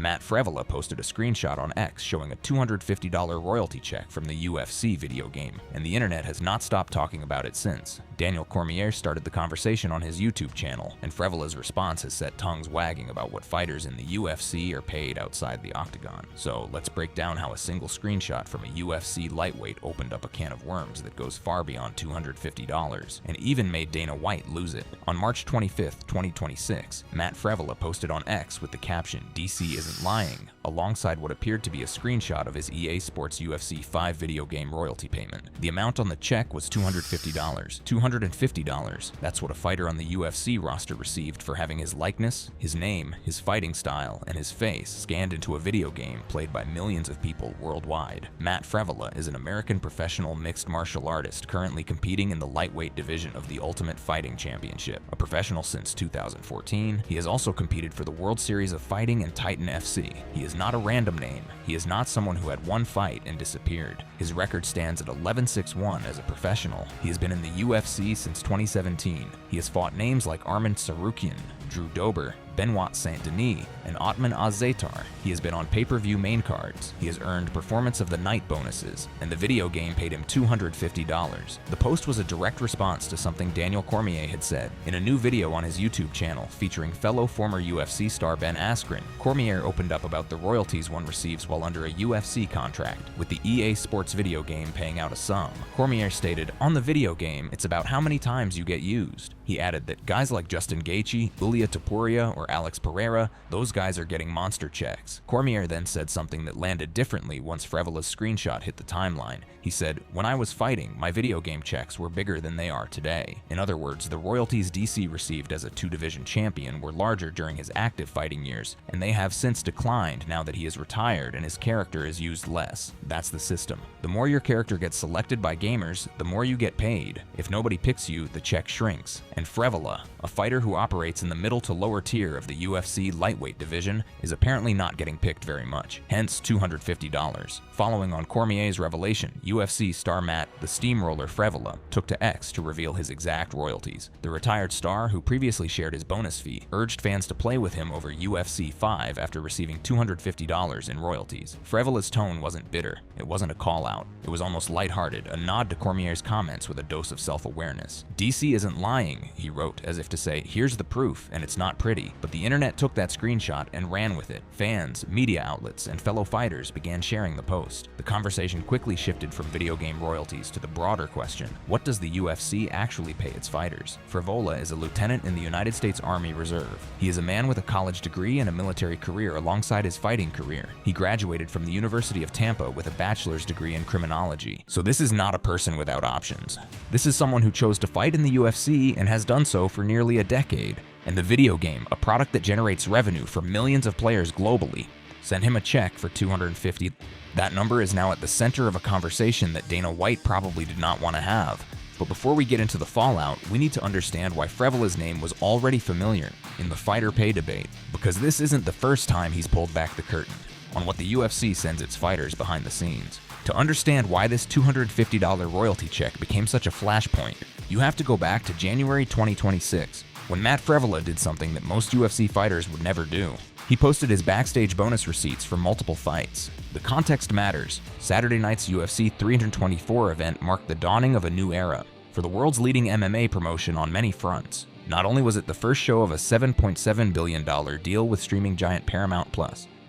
Matt Frevola posted a screenshot on X showing a $250 royalty check from the UFC video game, and the internet has not stopped talking about it since. Daniel Cormier started the conversation on his YouTube channel, and Frevola's response has set tongues wagging about what fighters in the UFC are paid outside the octagon. So let's break down how a single screenshot from a UFC lightweight opened up a can of worms that goes far beyond $250, and even made Dana White lose it. On March 25, 2026, Matt Frevola posted on X with the caption, "DC isn't lying," alongside what appeared to be a screenshot of his EA Sports UFC 5 video game royalty payment. The amount on the check was $250. $250, that's what a fighter on the UFC roster received for having his likeness, his name, his fighting style, and his face scanned into a video game played by millions of people worldwide. Matt Frevola is an American professional mixed martial artist currently competing in the lightweight division of the Ultimate Fighting Championship. A professional since 2014, he has also competed for the World Series of Fighting and Titan FC. He is not a random name. He is not someone who had one fight and disappeared. His record stands at 11-6-1 as a professional. He has been in the UFC since 2017. He has fought names like Arman Tsarukyan, Drew Dober, Benoit Saint-Denis, and Otman Azatar. He has been on pay-per-view main cards. He has earned Performance of the Night bonuses, and the video game paid him $250. The post was a direct response to something Daniel Cormier had said. In a new video on his YouTube channel featuring fellow former UFC star Ben Askren, Cormier opened up about the royalties one receives while under a UFC contract, with the EA Sports video game paying out a sum. Cormier stated, "On the video game, it's about how many times you get used." He added that guys like Justin Gaethje, Ilia Topuria, or Alex Pereira, those guys are getting monster checks. Cormier then said something that landed differently once Frevola's screenshot hit the timeline. He said, "When I was fighting, my video game checks were bigger than they are today." In other words, the royalties DC received as a two-division champion were larger during his active fighting years, and they have since declined now that he is retired and his character is used less. That's the system. The more your character gets selected by gamers, the more you get paid. If nobody picks you, the check shrinks. And Frevola, a fighter who operates in the middle to lower tier of the UFC lightweight division, is apparently not getting picked very much, hence $250. Following on Cormier's revelation, UFC star Matt "The Steamroller" Frevola took to X to reveal his exact royalties. The retired star, who previously shared his bonus fee, urged fans to play with him over UFC 5 after receiving $250 in royalties. Frevola's tone wasn't bitter. It wasn't a call-out. It was almost lighthearted, a nod to Cormier's comments with a dose of self-awareness. "DC isn't lying," he wrote, as if to say, "Here's the proof, and it's not pretty." But the internet took that screenshot and ran with it. Fans, media outlets, and fellow fighters began sharing the post. The conversation quickly shifted from video game royalties to the broader question, what does the UFC actually pay its fighters? Frevola is a lieutenant in the United States Army Reserve. He is a man with a college degree and a military career alongside his fighting career. He graduated from the University of Tampa with a bachelor's degree in criminology. So this is not a person without options. This is someone who chose to fight in the UFC and has done so for nearly a decade. And the video game, a product that generates revenue for millions of players globally, sent him a check for $250. That number is now at the center of a conversation that Dana White probably did not want to have. But before we get into the fallout, we need to understand why Frevola's name was already familiar in the fighter pay debate, because this isn't the first time he's pulled back the curtain on what the UFC sends its fighters behind the scenes. To understand why this $250 royalty check became such a flashpoint, you have to go back to January 2026, when Matt Frevola did something that most UFC fighters would never do. He posted his backstage bonus receipts for multiple fights. The context matters. Saturday night's UFC 324 event marked the dawning of a new era for the world's leading MMA promotion on many fronts. Not only was it the first show of a $7.7 billion deal with streaming giant Paramount+,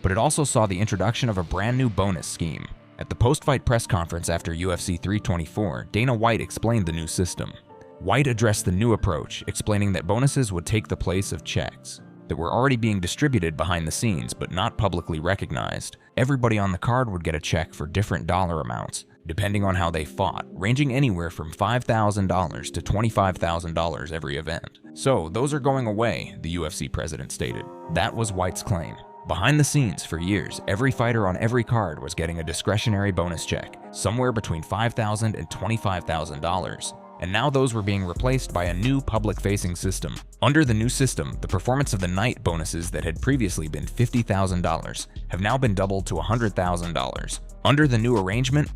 but it also saw the introduction of a brand new bonus scheme. At the post-fight press conference after UFC 324, Dana White explained the new system. White addressed the new approach, explaining that bonuses would take the place of checks that were already being distributed behind the scenes but not publicly recognized. Everybody on the card would get a check for different dollar amounts, depending on how they fought, ranging anywhere from $5,000 to $25,000 every event. So those are going away, the UFC president stated. That was White's claim. Behind the scenes, for years, every fighter on every card was getting a discretionary bonus check, somewhere between $5,000 and $25,000. And now those were being replaced by a new public-facing system. Under the new system, the Performance of the Night bonuses that had previously been $50,000 have now been doubled to $100,000. Under the new arrangement,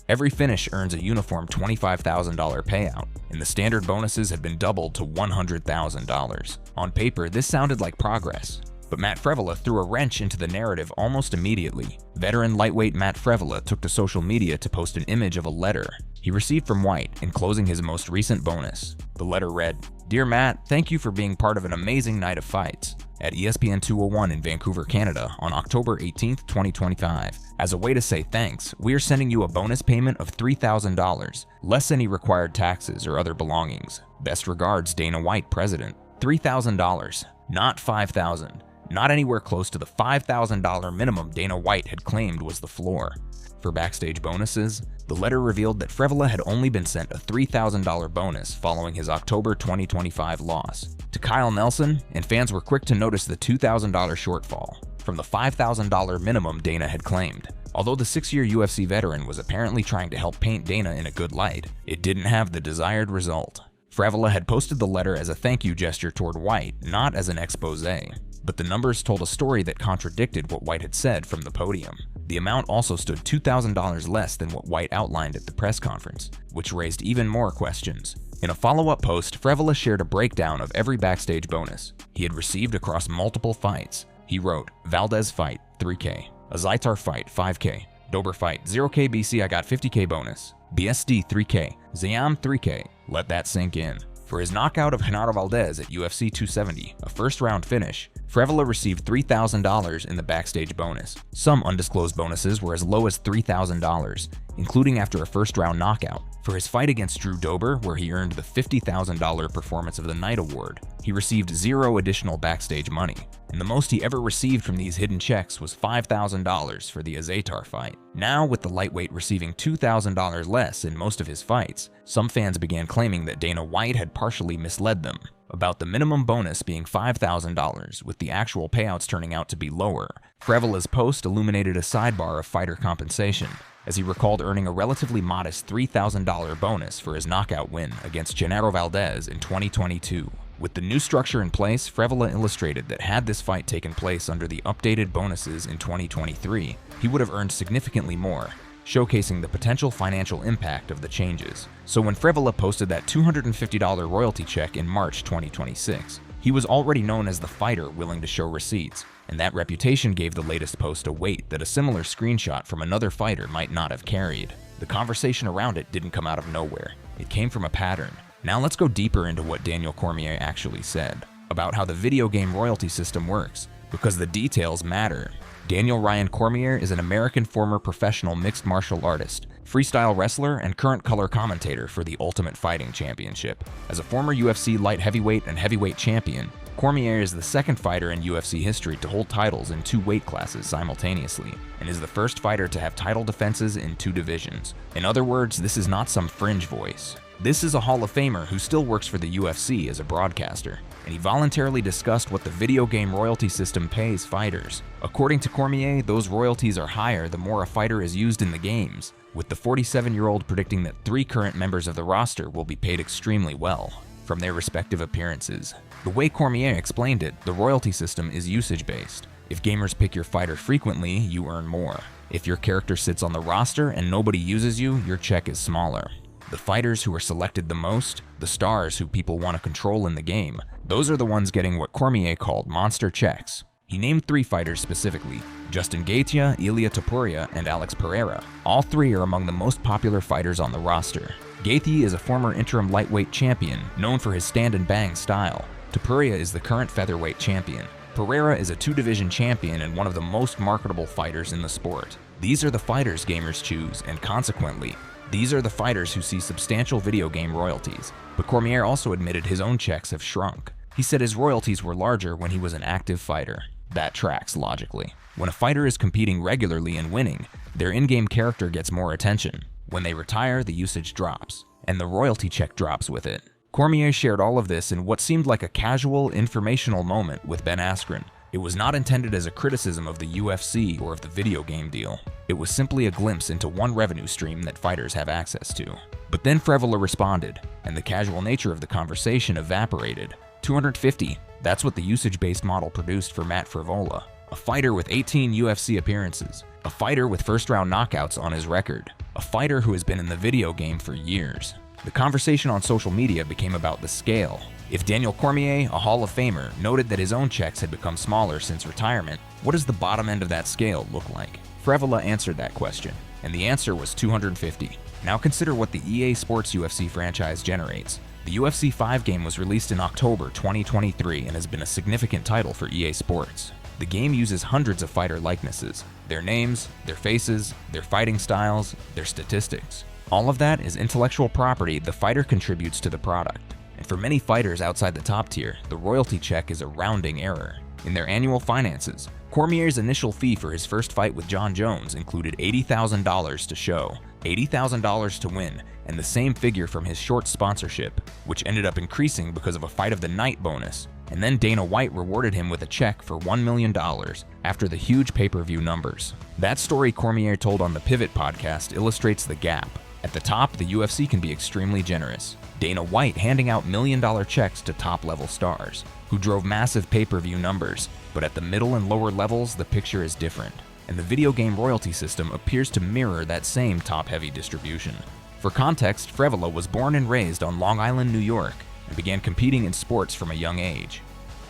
every finish earns a uniform $25,000 payout, and the standard bonuses have been doubled to $100,000. On paper, this sounded like progress. But Matt Frevola threw a wrench into the narrative almost immediately. Veteran lightweight Matt Frevola took to social media to post an image of a letter he received from White enclosing his most recent bonus. The letter read, "Dear Matt, thank you for being part of an amazing night of fights at ESPN 201 in Vancouver, Canada on October 18th, 2025. As a way to say thanks, we are sending you a bonus payment of $3,000, less any required taxes or other belongings. Best regards, Dana White, President." $3,000, not $5,000. Not anywhere close to the $5,000 minimum Dana White had claimed was the floor. For backstage bonuses, the letter revealed that Frevola had only been sent a $3,000 bonus following his October 2025 loss to Kyle Nelson, and fans were quick to notice the $2,000 shortfall from the $5,000 minimum Dana had claimed. Although the 6-year UFC veteran was apparently trying to help paint Dana in a good light, it didn't have the desired result. Frevola had posted the letter as a thank you gesture toward White, not as an expose. But the numbers told a story that contradicted what White had said from the podium. The amount also stood $2,000 less than what White outlined at the press conference, which raised even more questions. In a follow-up post, Frevola shared a breakdown of every backstage bonus he had received across multiple fights. He wrote, "Valdez fight, 3K. A Zaitar fight, 5K. Dober fight, 0K BC, I got 50K bonus. BSD, 3K. Zayam, 3K. Let that sink in." For his knockout of Genaro Valdez at UFC 270, a first-round finish, Frevola received $3,000 in the backstage bonus. Some undisclosed bonuses were as low as $3,000, including after a first-round knockout. For his fight against Drew Dober, where he earned the $50,000 Performance of the Night award, he received 0 additional backstage money, and the most he ever received from these hidden checks was $5,000 for the Azatar fight. Now, with the lightweight receiving $2,000 less in most of his fights, some fans began claiming that Dana White had partially misled them about the minimum bonus being $5,000, with the actual payouts turning out to be lower. Frevola's post illuminated a sidebar of fighter compensation, as he recalled earning a relatively modest $3,000 bonus for his knockout win against Genaro Valdez in 2022. With the new structure in place, Frevola illustrated that had this fight taken place under the updated bonuses in 2023, he would have earned significantly more, showcasing the potential financial impact of the changes. So when Frevola posted that $250 royalty check in March 2026, he was already known as the fighter willing to show receipts, and that reputation gave the latest post a weight that a similar screenshot from another fighter might not have carried. The conversation around it didn't come out of nowhere. It came from a pattern. Now let's go deeper into what Daniel Cormier actually said about how the video game royalty system works, because the details matter. Daniel Ryan Cormier is an American former professional mixed martial artist, freestyle wrestler, and current color commentator for the Ultimate Fighting Championship. As a former UFC light heavyweight and heavyweight champion, Cormier is the second fighter in UFC history to hold titles in 2 weight classes simultaneously, and is the first fighter to have title defenses in 2 divisions. In other words, this is not some fringe voice. This is a Hall of Famer who still works for the UFC as a broadcaster, and he voluntarily discussed what the video game royalty system pays fighters. According to Cormier, those royalties are higher the more a fighter is used in the games, with the 47-year-old predicting that 3 current members of the roster will be paid extremely well from their respective appearances. The way Cormier explained it, the royalty system is usage-based. If gamers pick your fighter frequently, you earn more. If your character sits on the roster and nobody uses you, your check is smaller. The fighters who are selected the most, the stars who people want to control in the game, those are the ones getting what Cormier called monster checks. He named 3 fighters specifically: Justin Gaethje, Ilia Topuria, and Alex Pereira. All 3 are among the most popular fighters on the roster. Gaethje is a former interim lightweight champion, known for his stand and bang style. Topuria is the current featherweight champion. Pereira is a 2-division champion and one of the most marketable fighters in the sport. These are the fighters gamers choose, and consequently, these are the fighters who see substantial video game royalties. But Cormier also admitted his own checks have shrunk. He said his royalties were larger when he was an active fighter. That tracks logically. When a fighter is competing regularly and winning, their in-game character gets more attention. When they retire, the usage drops, and the royalty check drops with it. Cormier shared all of this in what seemed like a casual, informational moment with Ben Askren. It was not intended as a criticism of the UFC or of the video game deal. It was simply a glimpse into one revenue stream that fighters have access to. But then Frevola responded, and the casual nature of the conversation evaporated. $250, that's what the usage-based model produced for Matt Frevola. A fighter with 18 UFC appearances. A fighter with first-round knockouts on his record. A fighter who has been in the video game for years. The conversation on social media became about the scale. If Daniel Cormier, a Hall of Famer, noted that his own checks had become smaller since retirement, what does the bottom end of that scale look like? Frevola answered that question, and the answer was 250. Now consider what the EA Sports UFC franchise generates. The UFC 5 game was released in October 2023 and has been a significant title for EA Sports. The game uses hundreds of fighter likenesses, their names, their faces, their fighting styles, their statistics. All of that is intellectual property the fighter contributes to the product. And for many fighters outside the top tier, the royalty check is a rounding error. In their annual finances, Cormier's initial fee for his first fight with Jon Jones included $80,000 to show, $80,000 to win, and the same figure from his short sponsorship, which ended up increasing because of a Fight of the Night bonus. And then Dana White rewarded him with a check for $1 million after the huge pay-per-view numbers. That story Cormier told on the Pivot podcast illustrates the gap. At the top, the UFC can be extremely generous. Dana White handing out million-dollar checks to top-level stars, who drove massive pay-per-view numbers, but at the middle and lower levels, the picture is different. And the video game royalty system appears to mirror that same top-heavy distribution. For context, Frevola was born and raised on Long Island, New York, and began competing in sports from a young age.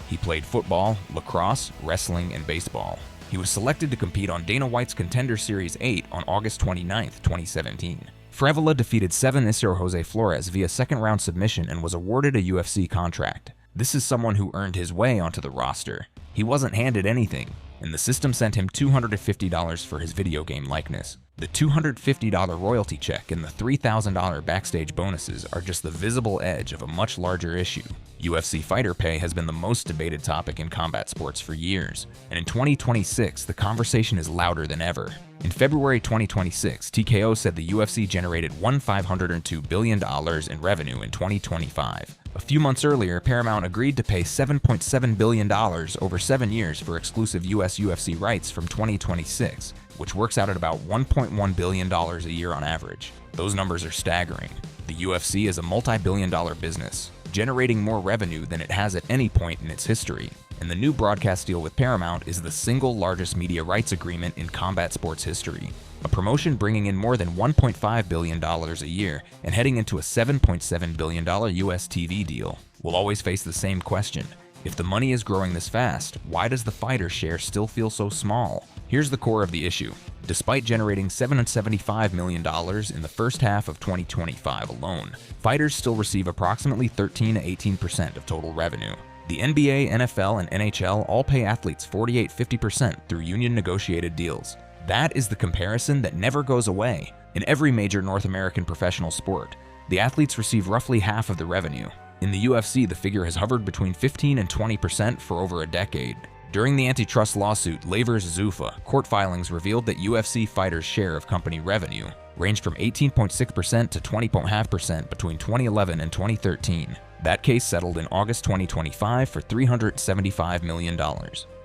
He played football, lacrosse, wrestling, and baseball. He was selected to compete on Dana White's Contender Series 8 on August 29, 2017. Frevola defeated Isser Jose Flores via second-round submission and was awarded a UFC contract. This is someone who earned his way onto the roster. He wasn't handed anything, and the system sent him $250 for his video game likeness. The $250 royalty check and the $3,000 backstage bonuses are just the visible edge of a much larger issue. UFC fighter pay has been the most debated topic in combat sports for years, and in 2026, the conversation is louder than ever. In February 2026, TKO said the UFC generated $502 billion in revenue in 2025. A few months earlier, Paramount agreed to pay $7.7 billion over 7 years for exclusive US UFC rights from 2026, which works out at about $1.1 billion a year on average. Those numbers are staggering. The UFC is a multi-billion-dollar business, generating more revenue than it has at any point in its history. And the new broadcast deal with Paramount is the single largest media rights agreement in combat sports history. A promotion bringing in more than $1.5 billion a year and heading into a $7.7 billion US TV deal. We'll always face the same question. If the money is growing this fast, why does the fighter share still feel so small? Here's the core of the issue. Despite generating $775 million in the first half of 2025 alone, fighters still receive approximately 13 to 18% of total revenue. The NBA, NFL, and NHL all pay athletes 48-50% through union-negotiated deals. That is the comparison that never goes away. In every major North American professional sport, the athletes receive roughly half of the revenue. In the UFC, the figure has hovered between 15 and 20% for over a decade. During the antitrust lawsuit Lay vs. Zuffa, court filings revealed that UFC fighters' share of company revenue ranged from 18.6% to 20.5% between 2011 and 2013. That case settled in August 2025 for $375 million,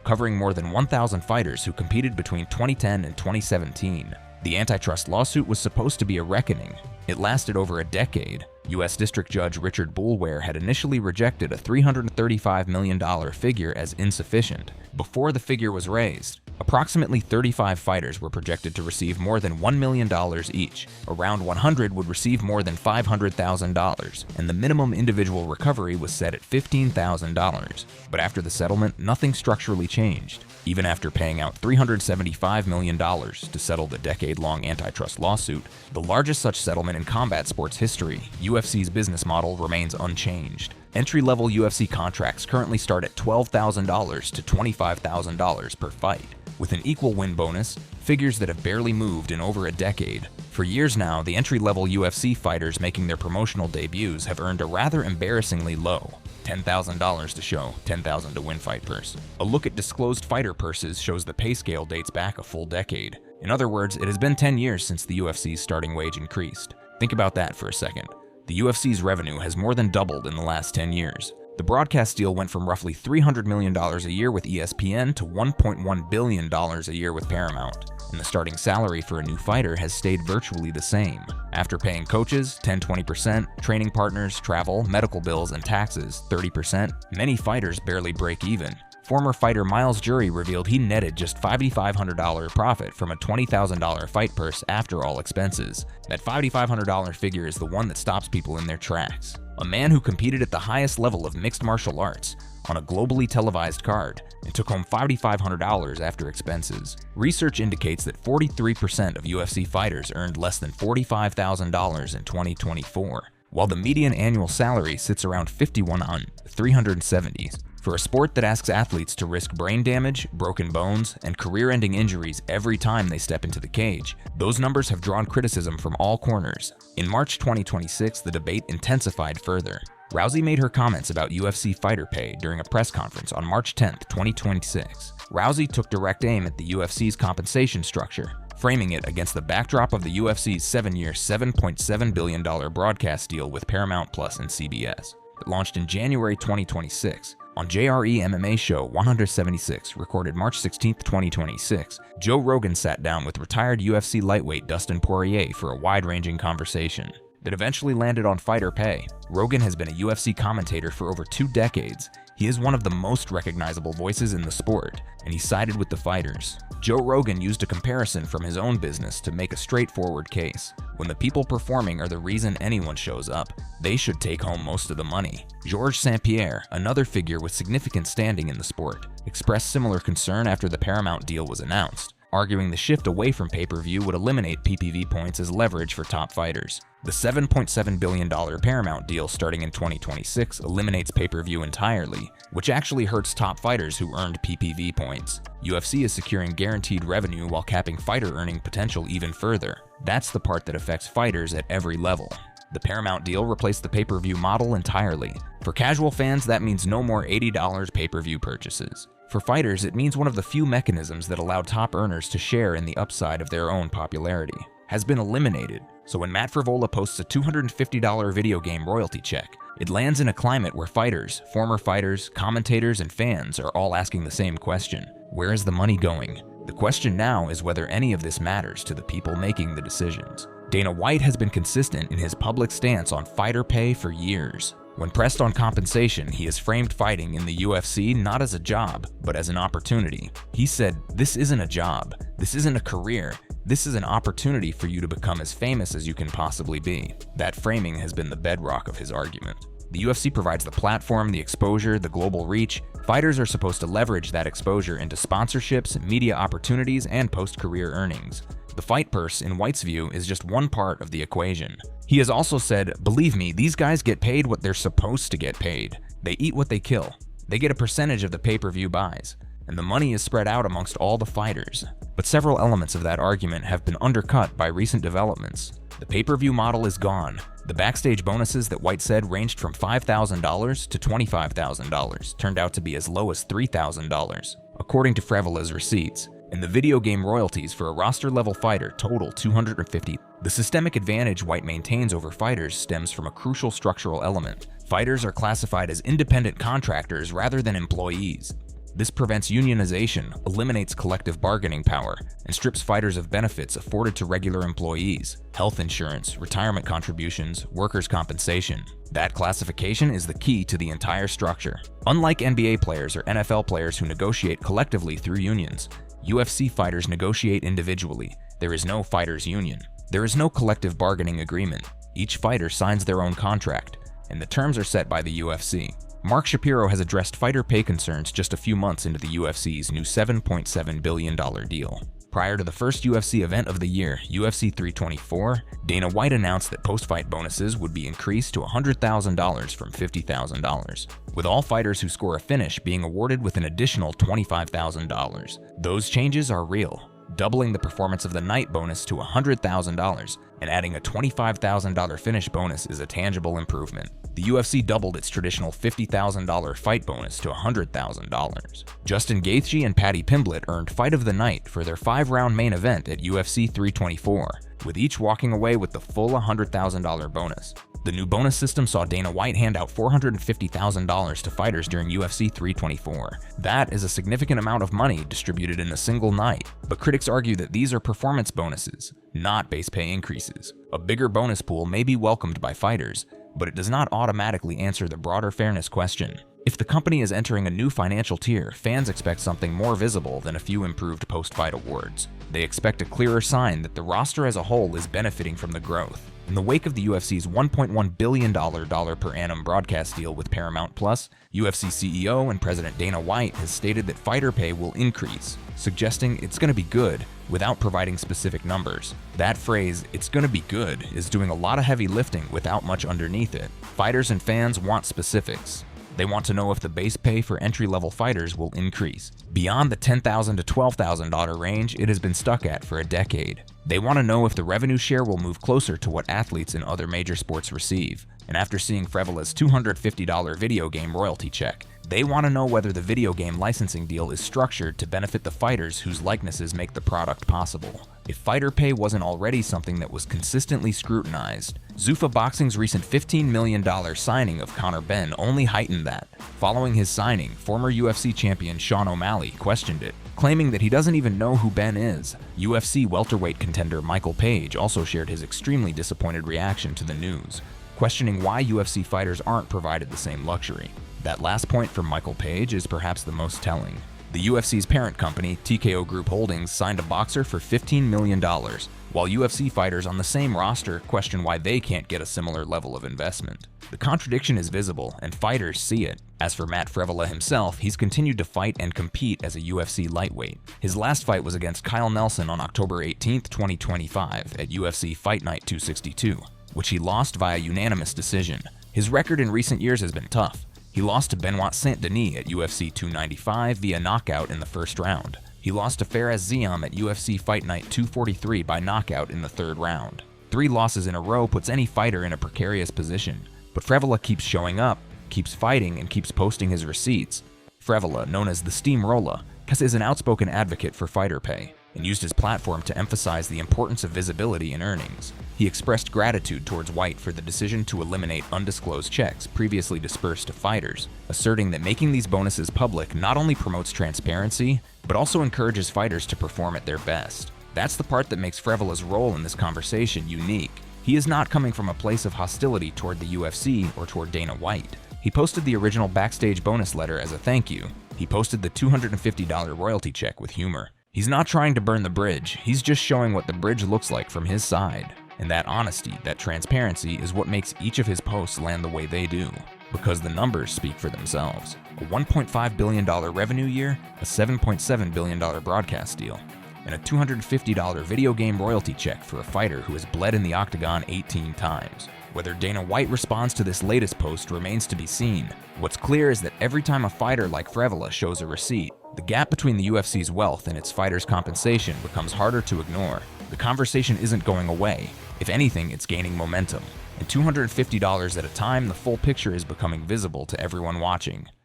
covering more than 1,000 fighters who competed between 2010 and 2017. The antitrust lawsuit was supposed to be a reckoning. It lasted over a decade. U.S. District Judge Richard Boulware had initially rejected a $335 million figure as insufficient. Before the figure was raised, approximately 35 fighters were projected to receive more than $1 million each. Around 100 would receive more than $500,000, and the minimum individual recovery was set at $15,000. But after the settlement, nothing structurally changed. Even after paying out $375 million to settle the decade-long antitrust lawsuit, the largest such settlement in combat sports history, UFC's business model remains unchanged. Entry-level UFC contracts currently start at $12,000 to $25,000 per fight, with an equal win bonus, figures that have barely moved in over a decade. For years now, the entry-level UFC fighters making their promotional debuts have earned a rather embarrassingly low $10,000 to show, $10,000 to win fight purse. A look at disclosed fighter purses shows the pay scale dates back a full decade. In other words, it has been 10 years since the UFC's starting wage increased. Think about that for a second. The UFC's revenue has more than doubled in the last 10 years. The broadcast deal went from roughly $300 million a year with ESPN to $1.1 billion a year with Paramount, and the starting salary for a new fighter has stayed virtually the same. After paying coaches 10-20%, training partners, travel, medical bills, and taxes 30%, many fighters barely break even. Former fighter Miles Jury revealed he netted just $5,500 profit from a $20,000 fight purse after all expenses. That $5,500 figure is the one that stops people in their tracks. A man who competed at the highest level of mixed martial arts on a globally televised card and took home $5,500 after expenses. Research indicates that 43% of UFC fighters earned less than $45,000 in 2024, while the median annual salary sits around $51,370. For a sport that asks athletes to risk brain damage, broken bones, and career-ending injuries every time they step into the cage, those numbers have drawn criticism from all corners. In March 2026, the debate intensified further. Rousey made her comments about UFC fighter pay during a press conference on March 10, 2026. Rousey took direct aim at the UFC's compensation structure, framing it against the backdrop of the UFC's 7-year, $7.7 billion broadcast deal with Paramount Plus and CBS. It launched in January 2026. On JRE MMA Show 176, recorded March 16, 2026, Joe Rogan sat down with retired UFC lightweight Dustin Poirier for a wide-ranging conversation that eventually landed on fighter pay. Rogan has been a UFC commentator for over 2 decades. He is one of the most recognizable voices in the sport, and he sided with the fighters. Joe Rogan used a comparison from his own business to make a straightforward case. When the people performing are the reason anyone shows up, they should take home most of the money. Georges St-Pierre, another figure with significant standing in the sport, expressed similar concern after the Paramount deal was announced, arguing the shift away from pay-per-view would eliminate PPV points as leverage for top fighters. The $7.7 billion Paramount deal starting in 2026 eliminates pay-per-view entirely, which actually hurts top fighters who earned PPV points. UFC is securing guaranteed revenue while capping fighter earning potential even further. That's the part that affects fighters at every level. The Paramount deal replaced the pay-per-view model entirely. For casual fans, that means no more $80 pay-per-view purchases. For fighters, it means one of the few mechanisms that allow top earners to share in the upside of their own popularity has been eliminated. So when Matt Frevola posts a $250 video game royalty check, it lands in a climate where fighters, former fighters, commentators, and fans are all asking the same question: where is the money going? The question now is whether any of this matters to the people making the decisions. Dana White has been consistent in his public stance on fighter pay for years. When pressed on compensation, he has framed fighting in the UFC not as a job, but as an opportunity. He said, "This isn't a job. This isn't a career. This is an opportunity for you to become as famous as you can possibly be." That framing has been the bedrock of his argument. The UFC provides the platform, the exposure, the global reach. Fighters are supposed to leverage that exposure into sponsorships, media opportunities, and post-career earnings. The fight purse, in White's view, is just one part of the equation. He has also said, "Believe me, these guys get paid what they're supposed to get paid. They eat what they kill. They get a percentage of the pay-per-view buys, and the money is spread out amongst all the fighters." But several elements of that argument have been undercut by recent developments. The pay-per-view model is gone. The backstage bonuses that White said ranged from $5,000 to $25,000 turned out to be as low as $3,000, according to Frevola's receipts. And the video game royalties for a roster-level fighter total $250. The systemic advantage White maintains over fighters stems from a crucial structural element. Fighters are classified as independent contractors rather than employees. This prevents unionization, eliminates collective bargaining power, and strips fighters of benefits afforded to regular employees: health insurance, retirement contributions, workers' compensation. That classification is the key to the entire structure. Unlike NBA players or NFL players who negotiate collectively through unions, UFC fighters negotiate individually. There is no fighters' union. There is no collective bargaining agreement. Each fighter signs their own contract, and the terms are set by the UFC. Mark Shapiro has addressed fighter pay concerns just a few months into the UFC's new $7.7 billion deal. Prior to the first UFC event of the year, UFC 324, Dana White announced that post-fight bonuses would be increased to $100,000 from $50,000, with all fighters who score a finish being awarded with an additional $25,000. Those changes are real, doubling the performance of the night bonus to $100,000 and adding a $25,000 finish bonus is a tangible improvement. The UFC doubled its traditional $50,000 fight bonus to $100,000. Justin Gaethje and Paddy Pimblett earned Fight of the Night for their 5-round main event at UFC 324, with each walking away with the full $100,000 bonus. The new bonus system saw Dana White hand out $450,000 to fighters during UFC 324. That is a significant amount of money distributed in a single night, but critics argue that these are performance bonuses, not base pay increases. A bigger bonus pool may be welcomed by fighters, but it does not automatically answer the broader fairness question. If the company is entering a new financial tier, fans expect something more visible than a few improved post-fight awards. They expect a clearer sign that the roster as a whole is benefiting from the growth. In the wake of the UFC's $1.1 billion per annum broadcast deal with Paramount+, UFC CEO and President Dana White has stated that fighter pay will increase, suggesting it's going to be good without providing specific numbers. That phrase, "it's going to be good," is doing a lot of heavy lifting without much underneath it. Fighters and fans want specifics. They want to know if the base pay for entry-level fighters will increase beyond the $10,000 to $12,000 range it has been stuck at for a decade. They want to know if the revenue share will move closer to what athletes in other major sports receive. And after seeing Frevola's $250 video game royalty check, they want to know whether the video game licensing deal is structured to benefit the fighters whose likenesses make the product possible. If fighter pay wasn't already something that was consistently scrutinized, Zuffa Boxing's recent $15 million signing of Conor Benn only heightened that. Following his signing, former UFC champion Sean O'Malley questioned it, claiming that he doesn't even know who Benn is. UFC welterweight contender Michael Page also shared his extremely disappointed reaction to the news, questioning why UFC fighters aren't provided the same luxury. That last point from Michael Page is perhaps the most telling. The UFC's parent company, TKO Group Holdings, signed a boxer for $15 million, while UFC fighters on the same roster question why they can't get a similar level of investment. The contradiction is visible, and fighters see it. As for Matt Frevola himself, he's continued to fight and compete as a UFC lightweight. His last fight was against Kyle Nelson on October 18, 2025 at UFC Fight Night 262, which he lost via unanimous decision. His record in recent years has been tough. He lost to Benoit Saint-Denis at UFC 295 via knockout in the first round. He lost to Fares Ziam at UFC Fight Night 243 by knockout in the third round. 3 losses in a row puts any fighter in a precarious position. But Frevola keeps showing up, keeps fighting, and keeps posting his receipts. Frevola, known as the Steamroller, is an outspoken advocate for fighter pay and used his platform to emphasize the importance of visibility in earnings. He expressed gratitude towards White for the decision to eliminate undisclosed checks previously dispersed to fighters, asserting that making these bonuses public not only promotes transparency, but also encourages fighters to perform at their best. That's the part that makes Frevola's role in this conversation unique. He is not coming from a place of hostility toward the UFC or toward Dana White. He posted the original backstage bonus letter as a thank you. He posted the $250 royalty check with humor. He's not trying to burn the bridge, he's just showing what the bridge looks like from his side. And that honesty, that transparency is what makes each of his posts land the way they do. Because the numbers speak for themselves. A $1.5 billion revenue year, a $7.7 billion broadcast deal, and a $250 video game royalty check for a fighter who has bled in the octagon 18 times. Whether Dana White responds to this latest post remains to be seen. What's clear is that every time a fighter like Frevola shows a receipt, the gap between the UFC's wealth and its fighters' compensation becomes harder to ignore. The conversation isn't going away. If anything, it's gaining momentum. At $250 at a time, the full picture is becoming visible to everyone watching.